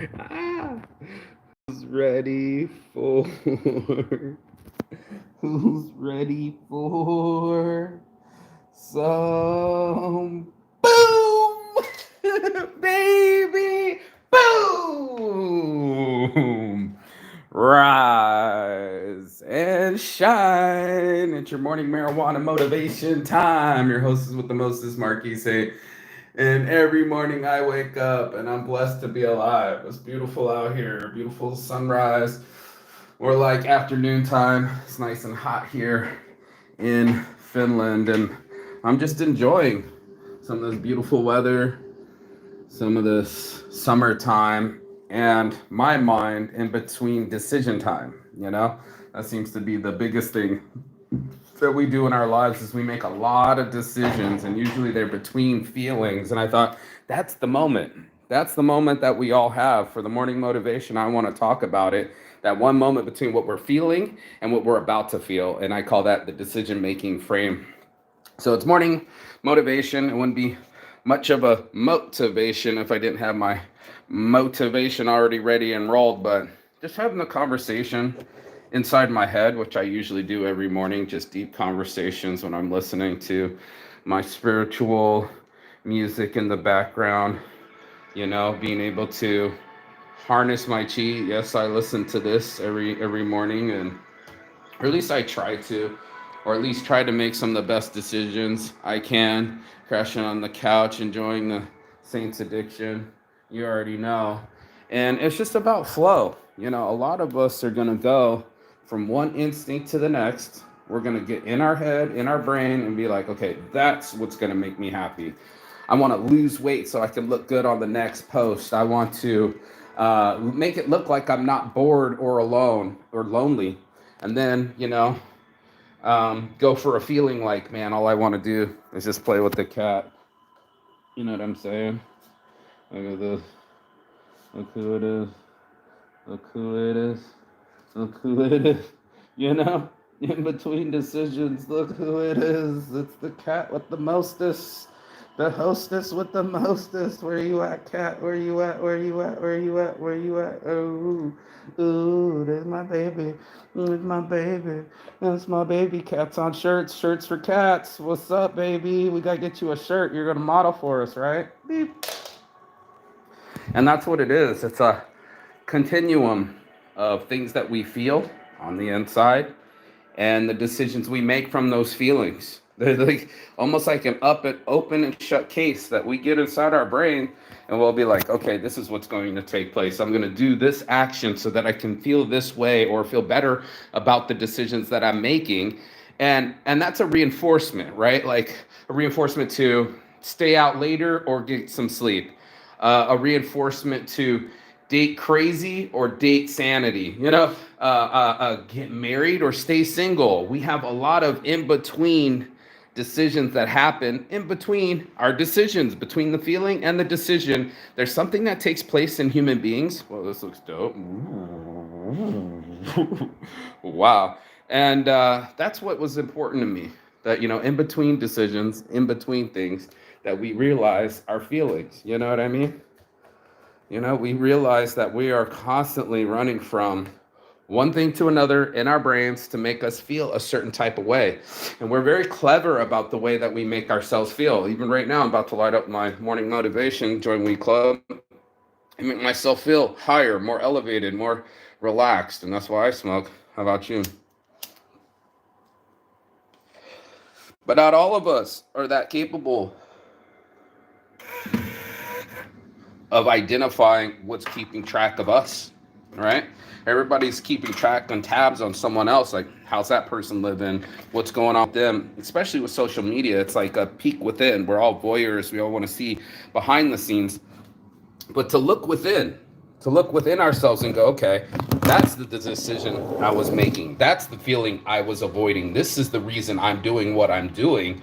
Ah, who's ready for? Who's ready for some boom, baby, boom? Rise and shine. It's your morning marijuana motivation time. Your hostess with the mostest, Marquise. And every morning I wake up and I'm blessed to be alive. It's beautiful out here, beautiful sunrise. Or like afternoon time. It's nice and hot here in Finland, and I'm just enjoying some of this beautiful weather, some of this summertime, and my mind in between decision time. That seems to be the biggest thing that we do in our lives is we make a lot of decisions, and usually they're between feelings. And I thought that's the moment. That's the moment that we all have for the morning motivation. I want to talk about it. That one moment between what we're feeling and what we're about to feel. And I call that the decision making frame. So it's morning motivation. It wouldn't be much of a motivation if I didn't have my motivation already ready and rolled, but just having a conversation inside my head, which I usually do every morning, just deep conversations when I'm listening to my spiritual music in the background, being able to harness my chi. Yes, I listen to this every morning, and or at least I try to, or at least try to make some of the best decisions I can. Crashing on the couch, enjoying the Saints addiction, you already know. And it's just about flow. A lot of us are gonna go from one instinct to the next. We're gonna get in our head, in our brain, and be like, okay, that's what's gonna make me happy. I want to lose weight so I can look good on the next post. I want to make it look like I'm not bored or alone or lonely. And then, go for a feeling like, man, all I want to do is just play with the cat. You know what I'm saying? Look at this. Look who it is. Look who it is. Look who it is. You know? In between decisions, look who it is. It's the cat with the mostest. The hostess with the mostest. Where you at, cat? Where you at? Where you at? Where you at? Where you at? Ooh, ooh, there's my baby. There's my baby. That's my baby. Cats on shirts. Shirts for cats. What's up, baby? We gotta get you a shirt. You're gonna model for us, right? Beep. And that's what it is. It's a continuum of things that we feel on the inside and the decisions we make from those feelings. They're like almost like an open and shut case that we get inside our brain, and we'll be like, okay, this is what's going to take place. I'm going to do this action so that I can feel this way or feel better about the decisions that I'm making. And that's a reinforcement, right? Like a reinforcement to stay out later or get some sleep. A reinforcement to date crazy or date sanity, get married or stay single. We have a lot of in between decisions that happen in between our decisions, between the feeling and the decision. There's something that takes place in human beings. Well, this looks dope. Wow. And that's what was important to me, that, in between decisions, in between things, that we realize our feelings. You know what I mean? We realize that we are constantly running from one thing to another in our brains to make us feel a certain type of way. And we're very clever about the way that we make ourselves feel. Even right now, I'm about to light up my morning motivation, join We Club, and make myself feel higher, more elevated, more relaxed. And that's why I smoke. How about you? But not all of us are that capable of identifying what's keeping track of us, right? Everybody's keeping track on tabs on someone else, like how's that person living, what's going on with them, especially with social media. It's like a peek within. We're all voyeurs. We all want to see behind the scenes. But to look within ourselves and go, okay, that's the decision I was making. That's the feeling I was avoiding. This is the reason I'm doing what I'm doing.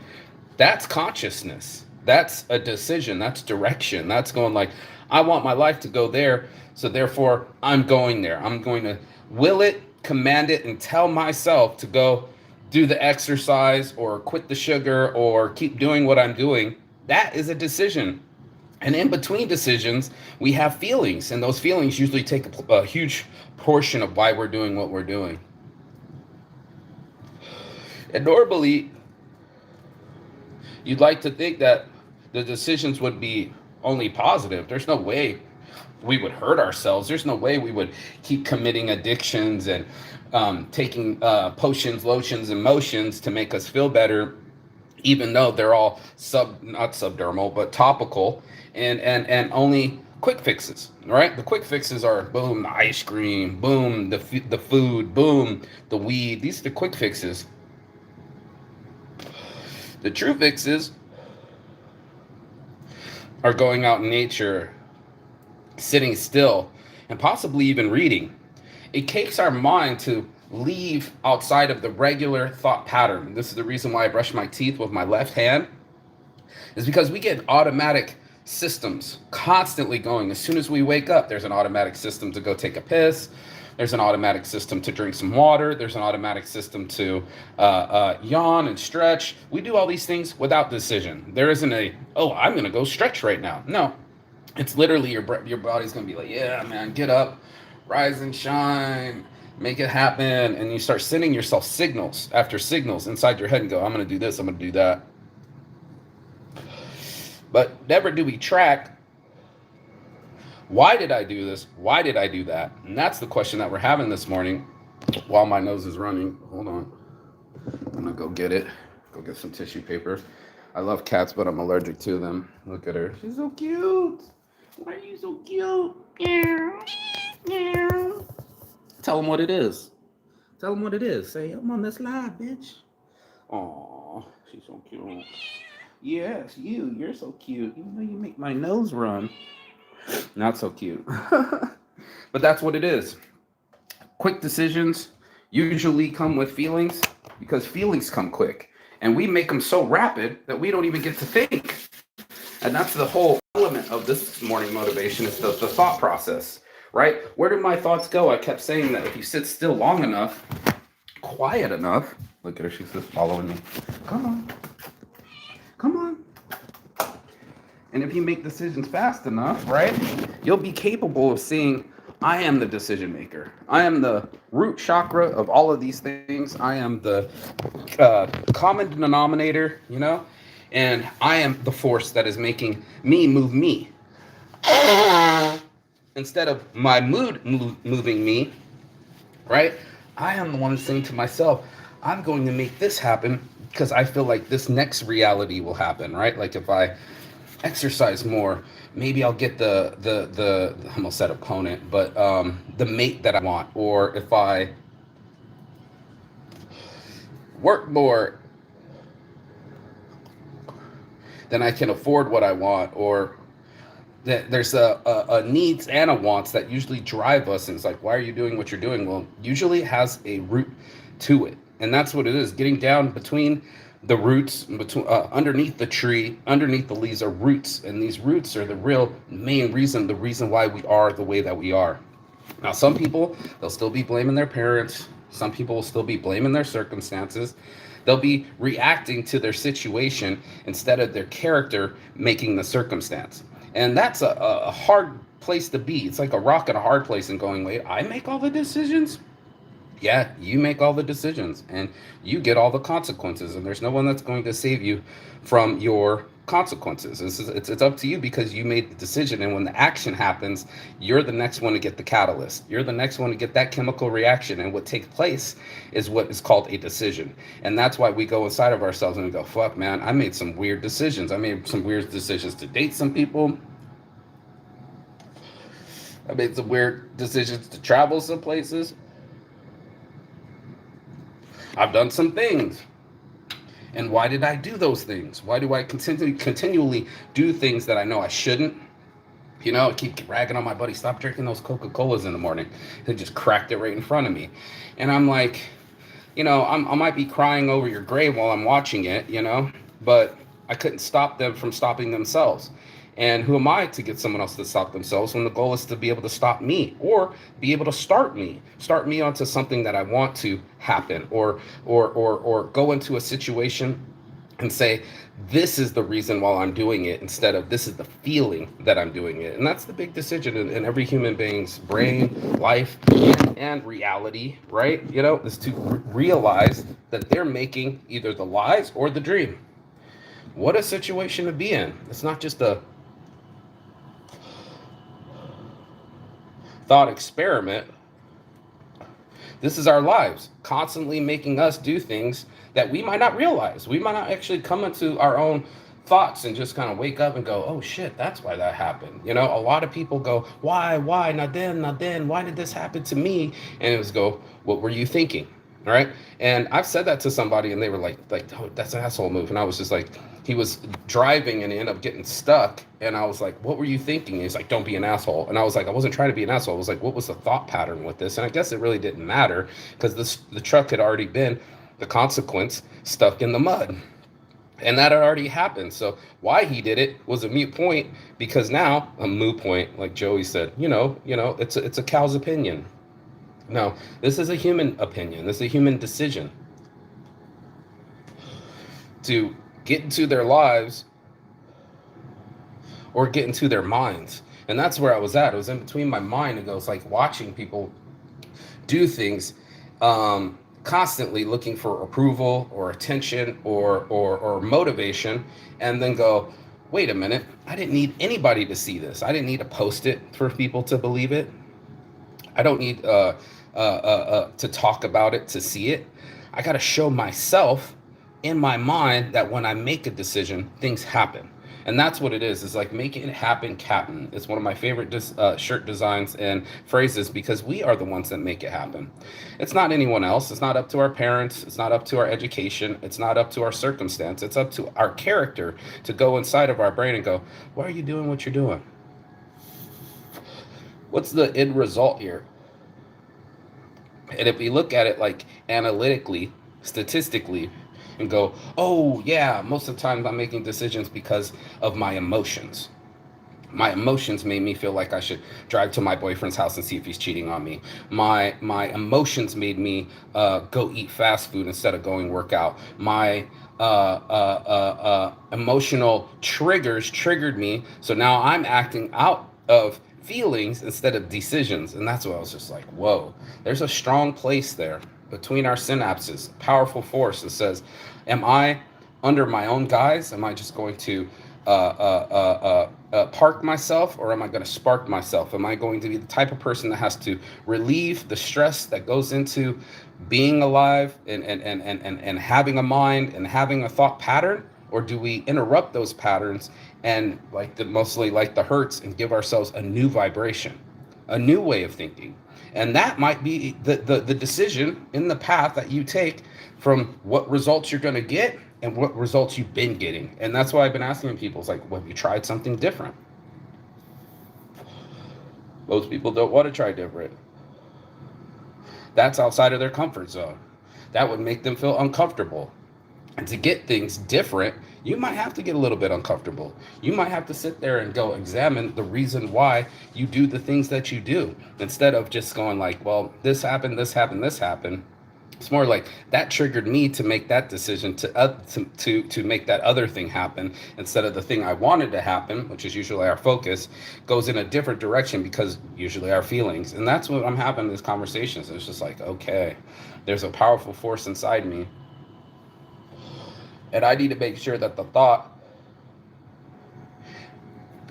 That's consciousness. That's a decision. That's direction. That's going like, I want my life to go there. So therefore, I'm going there. I'm going to will it, command it, and tell myself to go do the exercise or quit the sugar or keep doing what I'm doing. That is a decision. And in between decisions, we have feelings, and those feelings usually take a huge portion of why we're doing what we're doing. And normally, you'd like to think that the decisions would be only positive. There's no way we would hurt ourselves. There's no way we would keep committing addictions and taking potions, lotions, and motions to make us feel better, even though they're all not subdermal, but topical, and only quick fixes. Right? The quick fixes are boom, the ice cream, boom, the food, boom, the weed. These are the quick fixes. The true fixes are going out in nature, sitting still, and possibly even reading. It takes our mind to leave outside of the regular thought pattern. This is the reason why I brush my teeth with my left hand, is because we get automatic systems constantly going. As soon as we wake up, there's an automatic system to go take a piss. There's an automatic system to drink some water. There's an automatic system to yawn and stretch. We do all these things without decision. There isn't I'm going to go stretch right now. No, it's literally your body's going to be like, yeah, man, get up, rise and shine, make it happen. And you start sending yourself signals after signals inside your head and go, I'm going to do this, I'm going to do that. But never do we track, why did I do this? Why did I do that? And that's the question that we're having this morning while my nose is running. Hold on. I'm going to go get it. Go get some tissue paper. I love cats, but I'm allergic to them. Look at her. She's so cute. Why are you so cute? Tell them what it is. Tell them what it is. Say, I'm on this live, bitch. Aw, she's so cute. Yes, you're so cute. Even though you make my nose run. Not so cute. But that's what it is. Quick decisions usually come with feelings, because feelings come quick. And we make them so rapid that we don't even get to think. And that's the whole element of this morning motivation, is the thought process, right? Where did my thoughts go? I kept saying that if you sit still long enough, quiet enough, look at her, she's just following me. Come on. And if you make decisions fast enough, right, you'll be capable of seeing, I am the decision maker. I am the root chakra of all of these things. I am the common denominator, and I am the force that is making me move me. Instead of my mood moving me, right, I am the one who's saying to myself, I'm going to make this happen because I feel like this next reality will happen, right? Like if I exercise more, maybe I'll get the I almost said opponent, but the mate that I want. Or if I work more, then I can afford what I want. Or there's a needs and a wants that usually drive us. And it's like, why are you doing what you're doing? Well, usually it has a root to it. And that's what it is. Getting down between the roots, underneath the tree, underneath the leaves are roots. And these roots are the reason why we are the way that we are. Now, some people, they'll still be blaming their parents. Some people will still be blaming their circumstances. They'll be reacting to their situation instead of their character making the circumstance. And that's a hard place to be. It's like a rock and a hard place and going, wait, I make all the decisions? Yeah, you make all the decisions and you get all the consequences, and there's no one that's going to save you from your consequences. It's up to you, because you made the decision, and when the action happens, you're the next one to get the catalyst. You're the next one to get that chemical reaction, and what takes place is what is called a decision. And that's why we go inside of ourselves and we go, fuck, man, I made some weird decisions. I made some weird decisions to date some people. I made some weird decisions to travel some places. I've done some things. And why did I do those things? Why do I continually do things that I know I shouldn't? I keep ragging on my buddy, stop drinking those Coca-Colas in the morning. They just cracked it right in front of me. And I'm like, I might be crying over your grave while I'm watching it, but I couldn't stop them from stopping themselves. And who am I to get someone else to stop themselves when the goal is to be able to stop me, or be able to start me onto something that I want to happen, or go into a situation and say, this is the reason why I'm doing it, instead of this is the feeling that I'm doing it. And that's the big decision in every human being's brain, life, and reality, right? Is to realize that they're making either the lies or the dream. What a situation to be in. It's not just a thought experiment. This is our lives, constantly making us do things that we might not realize. We might not actually come into our own thoughts and just kind of wake up and go, oh shit, that's why that happened. A lot of people go, why, not then, why did this happen to me? And it was go, what were you thinking? Right. And I've said that to somebody and they were like, oh, that's an asshole move. And I was just like, he was driving and he ended up getting stuck. And I was like, what were you thinking? And he's like, don't be an asshole. And I was like, I wasn't trying to be an asshole. I was like, what was the thought pattern with this? And I guess it really didn't matter because the truck had already been the consequence stuck in the mud. And that had already happened. So why he did it was a moot point, because now a moot point, like Joey said, it's a cow's opinion. No, this is a human opinion. This is a human decision to get into their lives or get into their minds. And that's where I was at. It was in between my mind, and it was like watching people do things, constantly looking for approval or attention or motivation, and then go, wait a minute, I didn't need anybody to see this. I didn't need to post it for people to believe it. I don't need to talk about it to see it. I got to show myself in my mind that when I make a decision, things happen. And that's what it is. It's like making it happen, Captain. It's one of my favorite shirt designs and phrases, because we are the ones that make it happen. It's not anyone else. It's not up to our parents. It's not up to our education. It's not up to our circumstance. It's up to our character to go inside of our brain and go, why are you doing what you're doing? What's the end result here? And if we look at it like analytically, statistically, and go, oh yeah, most of the time I'm making decisions because of my emotions. My emotions made me feel like I should drive to my boyfriend's house and see if he's cheating on me. My emotions made me go eat fast food instead of going work out. My emotional triggers triggered me, so now I'm acting out of feelings instead of decisions. And that's what I was just like, whoa, there's a strong place there between our synapses, powerful force that says, am I under my own guise? Am I just going to park myself, or am I going to spark myself? Am I going to be the type of person that has to relieve the stress that goes into being alive and having a mind and having a thought pattern? Or do we interrupt those patterns and mostly like the hurts, and give ourselves a new vibration, a new way of thinking? And that might be the decision in the path that you take from what results you're going to get and what results you've been getting. And that's why I've been asking people, it's like, well, have you tried something different? Most people don't want to try different. That's outside of their comfort zone. That would make them feel uncomfortable. And to get things different, you might have to get a little bit uncomfortable. You might have to sit there and go examine the reason why you do the things that you do, instead of just going like, well, this happened, this happened, this happened. It's more like that triggered me to make that decision to make that other thing happen, instead of the thing I wanted to happen, which is usually our focus, goes in a different direction because usually our feelings. And that's what I'm having in these conversations. It's just like, okay, there's a powerful force inside me. And I need to make sure that the thought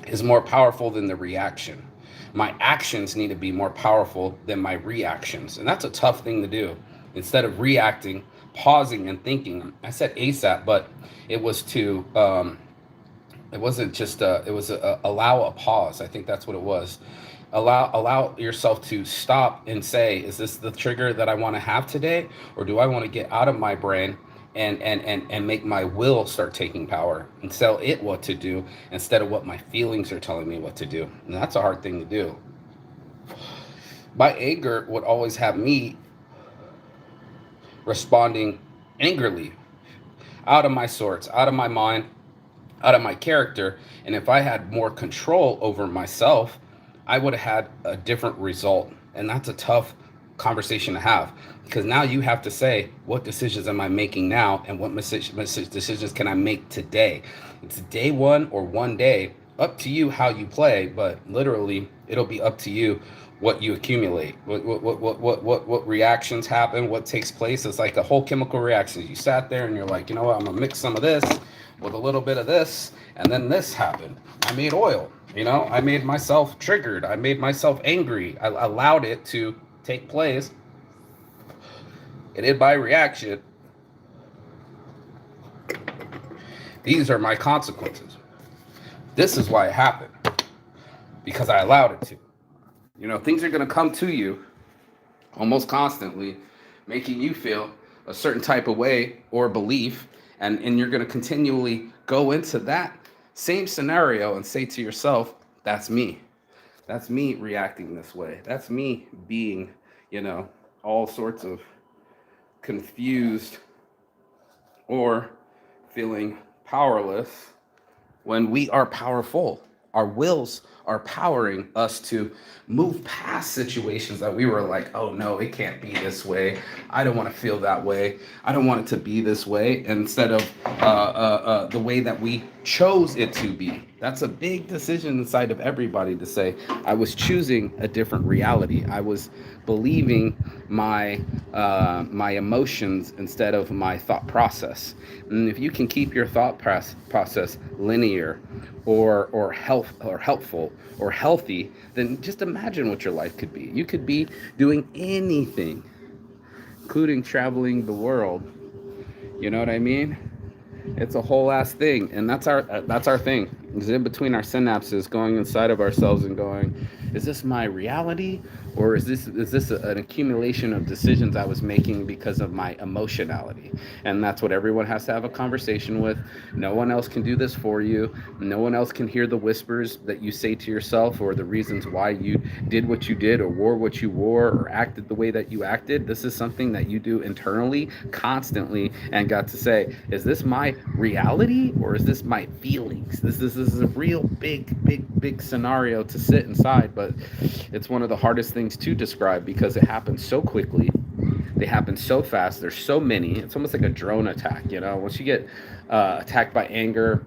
is more powerful than the reaction. My actions need to be more powerful than my reactions. And that's a tough thing to do. Instead of reacting, pausing and thinking. I said ASAP, but it was to, it wasn't just, it was allow a pause. I think that's what it was. Allow yourself to stop and say, is this the trigger that I want to have today? Or do I want to get out of my brain and make my will start taking power and tell it what to do, instead of what my feelings are telling me what to do? And that's a hard thing to do. My anger would always have me responding angrily, out of my sorts, out of my mind, out of my character. And if I had more control over myself, I would have had a different result. And that's a tough conversation to have, because now you have to say, what decisions am I making now, and what decisions can I make today? It's day one or one day, up to you how you play, but literally it'll be up to you what you accumulate, what reactions happen, what takes place. It's like a whole chemical reaction. You sat there and you're like, you know what, I'm gonna mix some of this with a little bit of this, and then this happened. I made oil. I made myself triggered. I made myself angry. I allowed it to take place. It did by reaction. These are my consequences. This is why it happened. Because I allowed it to. Things are going to come to you almost constantly, making you feel a certain type of way or belief. And you're going to continually go into that same scenario and say to yourself, that's me. That's me reacting this way. That's me being, all sorts of confused or feeling powerless when we are powerful. Our wills are powering us to move past situations that we were like, oh no, it can't be this way. I don't want to feel that way. I don't want it to be this way, instead of the way that we chose it to be. That's a big decision inside of everybody, to say, I was choosing a different reality. I was believing my emotions instead of my thought process. And if you can keep your thought process linear or helpful or healthy, then just imagine what your life could be. You could be doing anything, including traveling the world. You know what I mean? It's a whole ass thing, and that's our thing. It's in between our synapses, going inside of ourselves and going, is this my reality, or is this an accumulation of decisions I was making because of my emotionality? And that's what everyone has to have a conversation with. No one else can do this for you. No one else can hear the whispers that you say to yourself, or the reasons why you did what you did, or wore what you wore, or acted the way that you acted. This is something that you do internally, constantly, and got to say, is this my reality, or is this my feelings? This is a real big scenario to sit inside, but it's one of the hardest things to describe because it happens so quickly. They happen so fast. There's so many. It's almost like a drone attack. Once you get attacked by anger,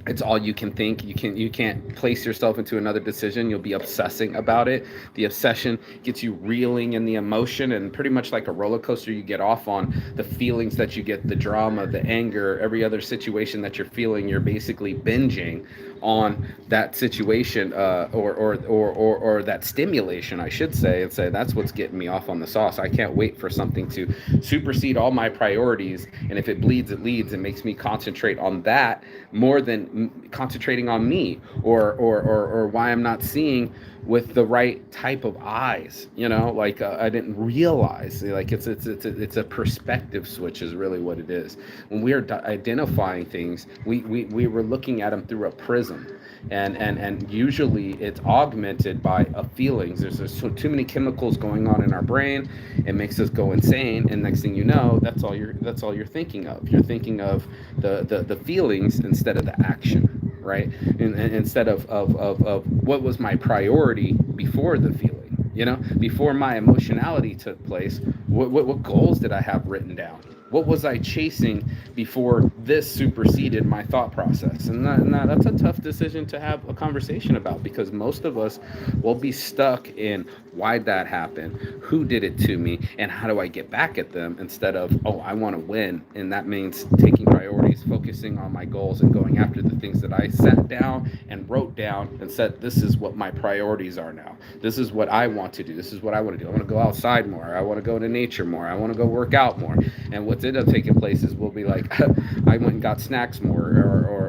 it's all you can think. You can't place yourself into another decision. You'll be obsessing about it. The obsession gets you reeling in the emotion, and pretty much like a roller coaster, you get off on the feelings that you get, the drama, the anger, every other situation that you're feeling. You're basically binging on that situation, or that stimulation, I should say, and say, that's what's getting me off on the sauce. I can't wait for something to supersede all my priorities, and if it bleeds, it leads. It makes me concentrate on that more than concentrating on me, or why I'm not seeing with the right type of eyes. I didn't realize, like, it's a perspective switch is really what it is. When we are identifying things, we were looking at them through a prism, and usually it's augmented by feelings. There's too many chemicals going on in our brain. It makes us go insane, and next thing you know, that's all you're thinking of. You're thinking of the feelings instead of the action, right? And instead of what was my priority before the feeling. Before my emotionality took place, what goals did I have written down? What was I chasing before this superseded my thought process? And that's a tough decision to have a conversation about, because most of us will be stuck in, why'd that happen? Who did it to me? And how do I get back at them? Instead of, oh, I want to win. And that means taking priorities, focusing on my goals, and going after the things that I sat down and wrote down and said, this is what my priorities are now. This is what I want to do. This is what I want to do. I want to go outside more. I want to go to nature more. I want to go work out more. And what's ended up taking place is we'll be like, I went and got snacks more,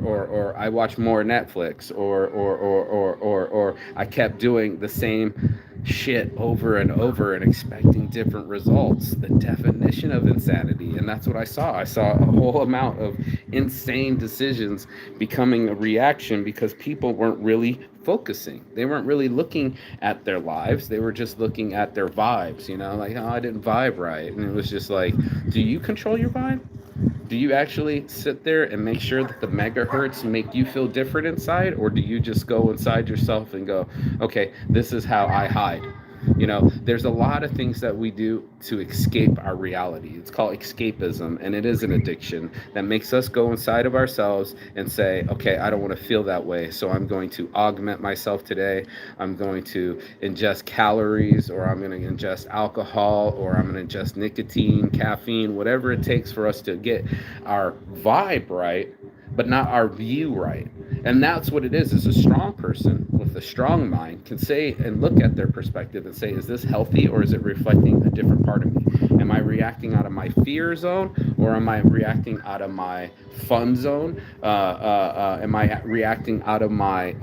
or I watched more Netflix, or I kept doing the same shit over and over and expecting different results. The definition of insanity. And that's what I saw. I saw a whole amount of insane decisions becoming a reaction because people weren't really focusing. They weren't really looking at their lives. They were just looking at their vibes, like, oh, I didn't vibe right. And it was just like, do you control your vibe? Do you actually sit there and make sure that the megahertz make you feel different inside? Or do you just go inside yourself and go, okay, this is how I hide. You know, there's a lot of things that we do to escape our reality. It's called escapism, and it is an addiction that makes us go inside of ourselves and say, okay, I don't want to feel that way, so I'm going to augment myself today. I'm going to ingest calories, or I'm going to ingest alcohol, or I'm going to ingest nicotine, caffeine, whatever it takes for us to get our vibe right, but not our view right. And that's what it is a strong person with a strong mind can say and look at their perspective and say, is this healthy, or is it reflecting a different part of me? Am I reacting out of my fear zone, or am I reacting out of my fun zone? Am I reacting out of my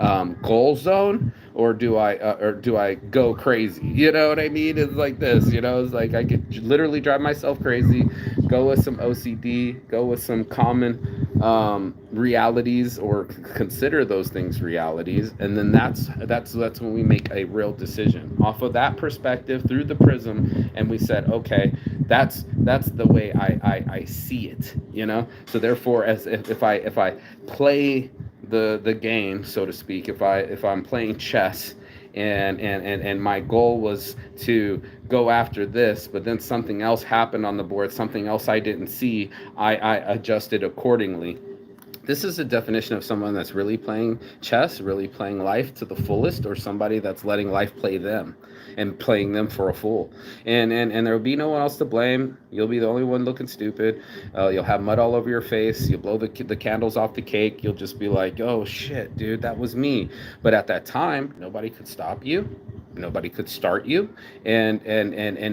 goal zone? Or do I go crazy? You know what I mean? It's like this. You know, it's like I could literally drive myself crazy, go with some OCD, go with some common realities, or consider those things realities, and then that's when we make a real decision off of that perspective through the prism, and we said, okay, that's the way I see it, you know. So therefore, as if I play the game, so to speak, if I'm playing chess, and my goal was to go after this, but then something else happened on the board, something else I didn't see, I adjusted accordingly. This is a definition of someone that's really playing chess, really playing life to the fullest, or somebody that's letting life play them and playing them for a fool. And there will be no one else to blame. You'll be the only one looking stupid. You'll have mud all over your face. You'll blow the candles off the cake. You'll just be like, oh shit, dude, that was me. But at that time, nobody could stop you. Nobody could start you, and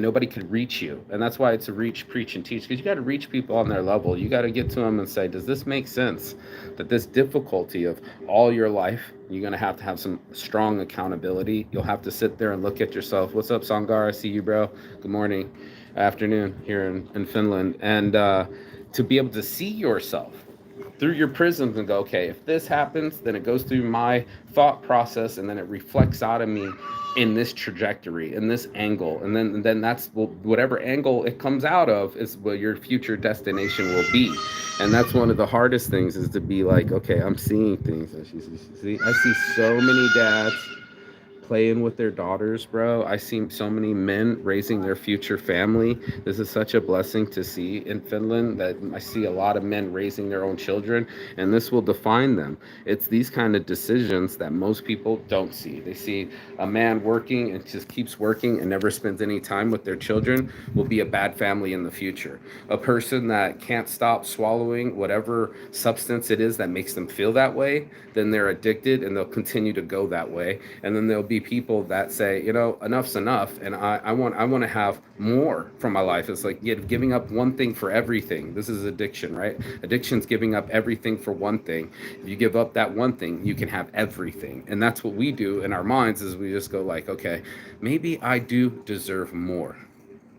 nobody could reach you. And that's why it's a reach, preach, and teach, because you got to reach people on their level. You got to get to them and say, does this make sense? That this difficulty of all your life, you're going to have some strong accountability. You'll have to sit there and look at yourself. What's up, Sangar? I see you, bro. Good morning, afternoon here in Finland. And to be able to see yourself through your prisms and go, okay, if this happens, then it goes through my thought process, and then it reflects out of me in this trajectory, in this angle, and then that's whatever angle it comes out of is what your future destination will be. And that's one of the hardest things, is to be like, okay, I'm seeing things. I see so many dads playing with their daughters, bro. I see so many men raising their future family. This is such a blessing to see in Finland, that I see a lot of men raising their own children, and this will define them. It's these kind of decisions that most people don't see. They see a man working and just keeps working and never spends any time with their children will be a bad family in the future. A person that can't stop swallowing whatever substance it is that makes them feel that way, then they're addicted and they'll continue to go that way. And then there'll be people that say, you know, enough's enough, and I want to have more from my life. It's like giving up one thing for everything. This is addiction, right? Addiction's giving up everything for one thing. If you give up that one thing, you can have everything. And that's what we do in our minds, is we just go like, okay, maybe I do deserve more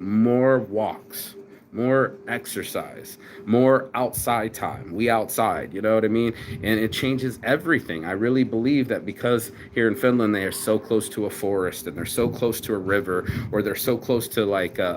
walks, more exercise, more outside time. We outside, you know what I mean? And it changes everything. I really believe that because here in Finland, they are so close to a forest, and they're so close to a river, or they're so close to like some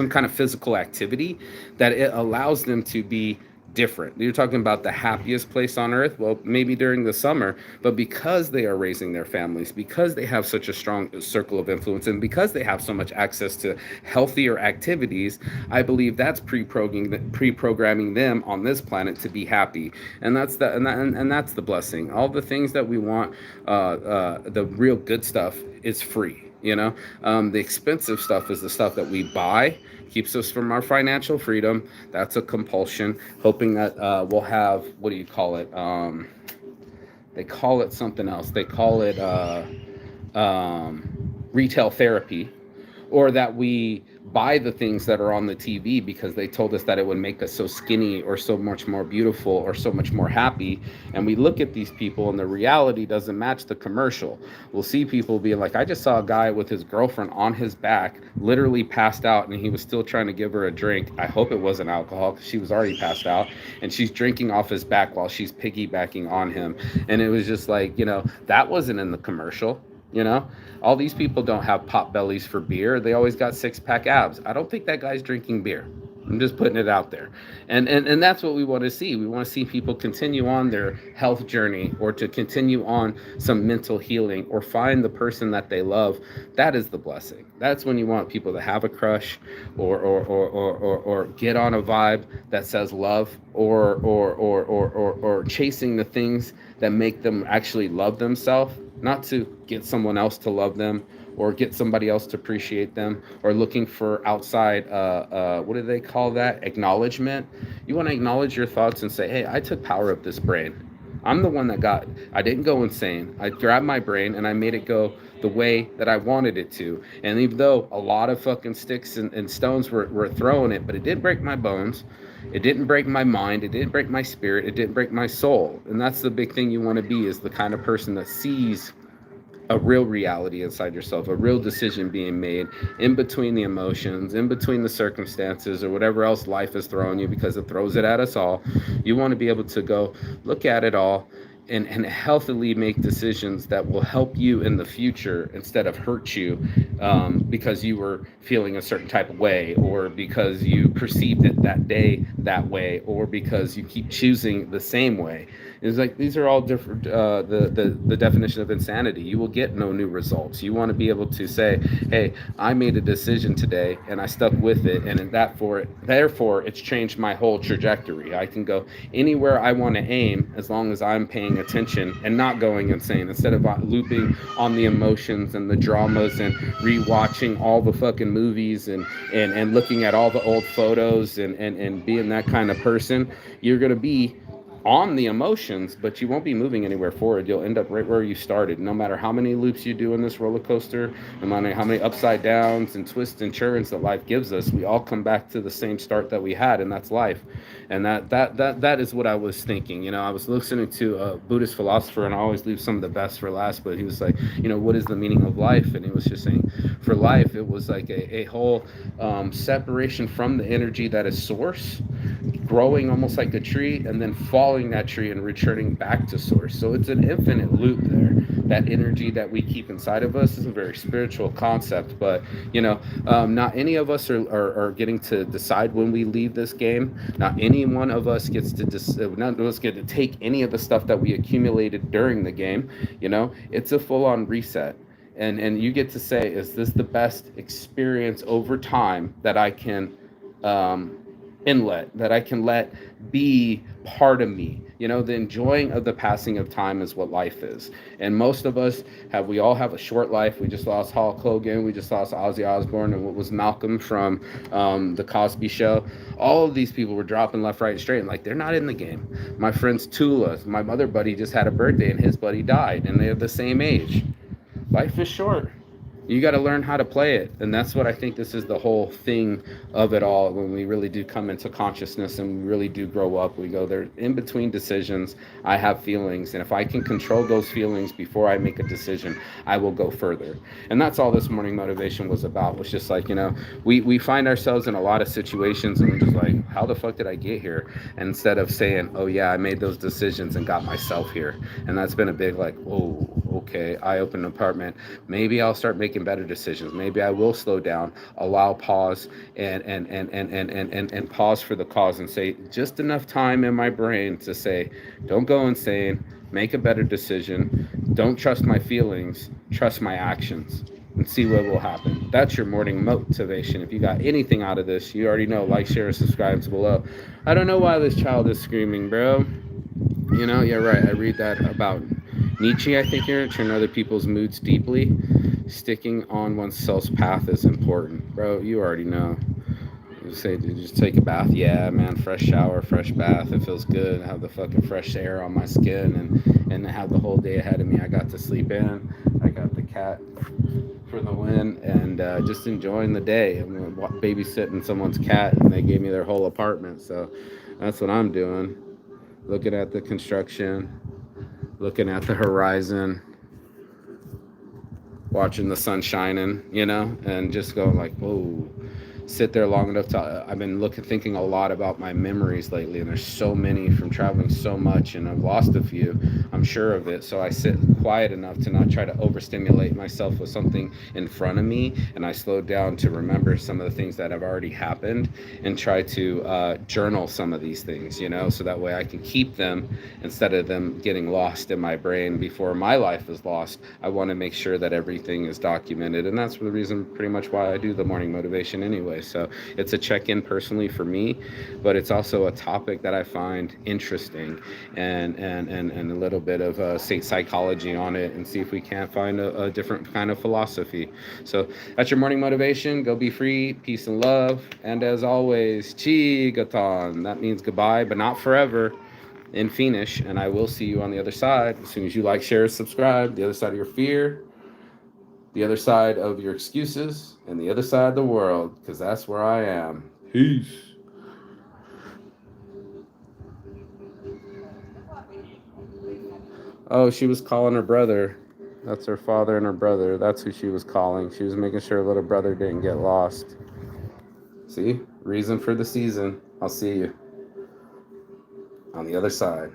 kind of physical activity, that it allows them to be different. You're talking about the happiest place on earth. Well, maybe during the summer, but because they are raising their families, because they have such a strong circle of influence, and because they have so much access to healthier activities, I believe that's pre-programming them on this planet to be happy. And that's the blessing. All the things that we want, the real good stuff, is free. You know, the expensive stuff is the stuff that we buy, keeps us from our financial freedom. That's a compulsion, hoping that we'll have, what do you call it? They call it something else. They call it retail therapy, or that we buy the things that are on the TV because they told us that it would make us so skinny, or so much more beautiful, or so much more happy. And we look at these people, and the reality doesn't match the commercial. We'll see people being like, I just saw a guy with his girlfriend on his back, literally passed out, and he was still trying to give her a drink. I hope it wasn't alcohol, because she was already passed out, and she's drinking off his back while she's piggybacking on him. And it was just like, you know, that wasn't in the commercial. You know, all these people don't have pot bellies for beer. They always got 6-pack abs. I don't think that guy's drinking beer. I'm just putting it out there. And that's what we want to see. We want to see people continue on their health journey, or to continue on some mental healing, or find the person that they love. That is the blessing. That's when you want people to have a crush, or get on a vibe that says love, or chasing the things that make them actually love themselves, not to get someone else to love them, or get somebody else to appreciate them, or looking for outside, what do they call that, acknowledgement. You want to acknowledge your thoughts and say, hey, I took power of this brain. I'm the one that I didn't go insane. I grabbed my brain and I made it go the way that I wanted it to. And even though a lot of fucking sticks and stones were throwing it, but it did break my bones. It didn't break my mind. It didn't break my spirit. It didn't break my soul. And that's the big thing you want to be, is the kind of person that sees a real reality inside yourself, a real decision being made in between the emotions, in between the circumstances, or whatever else life is throwing you, because it throws it at us all. You want to be able to go look at it all, and healthily make decisions that will help you in the future, instead of hurt you, because you were feeling a certain type of way, or because you perceived it that day that way, or because you keep choosing the same way. It's like, these are all different, the definition of insanity. You will get no new results. You want to be able to say, hey, I made a decision today and I stuck with it, and therefore it's changed my whole trajectory. I can go anywhere I want to aim, as long as I'm paying attention and not going insane, instead of looping on the emotions and the dramas, and rewatching all the fucking movies, and looking at all the old photos, and being that kind of person. You're going to be on the emotions, but you won't be moving anywhere forward. You'll end up right where you started. No matter how many loops you do in this roller coaster, no matter how many upside downs and twists and turns that life gives us, we all come back to the same start that we had, and that's life. And that is what I was thinking. I was listening to a Buddhist philosopher, and I always leave some of the best for last, but he was like, what is the meaning of life? And he was just saying, for life, it was like a whole separation from the energy that is source, growing almost like a tree, and then falling that tree and returning back to source. So it's an infinite loop there. That energy that we keep inside of us is a very spiritual concept, but not any of us are getting to decide when we leave this game. Not any one of us gets to none of us get to take any of the stuff that we accumulated during the game. It's a full-on reset. And you get to say, is this the best experience over time that I can that I can let be part of me? The enjoying of the passing of time is what life is. And most of us we all have a short life. We just lost Hulk Hogan. We just lost Ozzy Osbourne, and what was Malcolm from the Cosby Show. All of these people were dropping left, right, and straight, and like, they're not in the game. My friend's Tula, my other buddy, just had a birthday, and his buddy died, and they're the same age. Life is short. You got to learn how to play it. And that's what I think this is the whole thing of it all. When we really do come into consciousness and we really do grow up, we go there in between decisions. I have feelings. And if I can control those feelings before I make a decision, I will go further. And that's all this morning motivation was about. Was just like, we find ourselves in a lot of situations and we're just like, how the fuck did I get here? And instead of saying, oh yeah, I made those decisions and got myself here. And that's been a big like, whoa, okay, eye-opening apartment. Maybe I'll start making better decisions. Maybe I will slow down, allow pause, and pause for the cause, and say just enough time in my brain to say, don't go insane, make a better decision, don't trust my feelings, trust my actions, and see what will happen. That's your morning motivation. If you got anything out of this, you already know, like, share, and subscribe below. I don't know why this child is screaming, bro. Yeah, right. I read that about Nietzsche, I think, here. Turn other people's moods deeply. Sticking on oneself's path is important. Bro, you already know. You say, just take a bath. Yeah, man, fresh shower, fresh bath. It feels good. I have the fucking fresh air on my skin, and I have the whole day ahead of me. I got to sleep in. I got the cat for the win, and just enjoying the day. I'm babysitting someone's cat, and they gave me their whole apartment. So that's what I'm doing. Looking at the construction, looking at the horizon, watching the sun shining, and just going like, whoa, sit there long enough to, I've been thinking a lot about my memories lately, and there's so many from traveling so much, and I've lost a few, I'm sure of it. So I sit quiet enough to not try to overstimulate myself with something in front of me, and I slow down to remember some of the things that have already happened, and try to journal some of these things, so that way I can keep them instead of them getting lost in my brain before my life is lost. I want to make sure that everything is documented, and that's the reason pretty much why I do the morning motivation anyway. So it's a check-in personally for me, but it's also a topic that I find interesting, and a little bit of psychology on it, and see if we can't find a different kind of philosophy. So that's your morning motivation. Go be free, peace and love, and as always, Chigaton. That means goodbye, but not forever, in Finnish, and I will see you on the other side as soon as you like, share, subscribe. The other side of your fear, the other side of your excuses, and the other side of the world, because that's where I am. Peace. Oh, she was calling her brother. That's her father and her brother. That's who she was calling. She was making sure her little brother didn't get lost. See? Reason for the season. I'll see you on the other side.